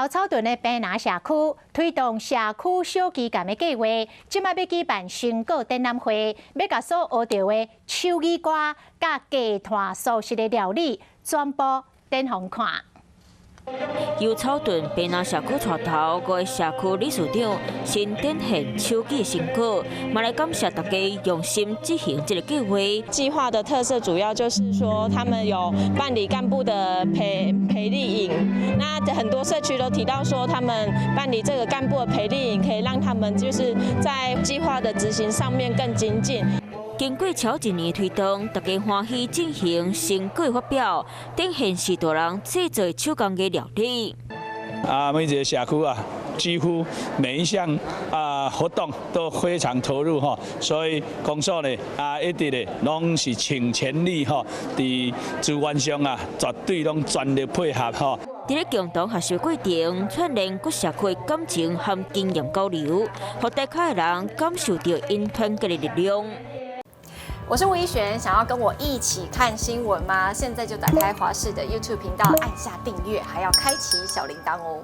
曹草屯的平南社区推动社区小基干的计划，即马要举办成果展览会，要甲所学到的手艺歌、甲家传素食的料理，全部展放看。 由草屯平南社区带头，各社区理事长先展现手艺成果，嘛来感谢大家用心执行这个计划。计划的特色主要就是说，他们有办理干部的培力营。那很多社区都提到说，他们办理这个干部的培力营，可以让他们就是在计划的执行上面更精进。 经过超一年推动，大家欢喜进行成果发表，展现是大人制作手工的料理。每一个社区啊，几乎每一项活动都非常投入哈，所以公所呢一直呢拢是倾全力哈，伫资源上啊绝对拢全力配合哈。 在咧共同学习过程，串联各社区的感情和经验交流，让大家的人感受到因团结的力量。 我是吴依璇，想要跟我一起看新闻吗？现在就打开华视的 YouTube 频道，按下订阅，还要开启小铃铛哦。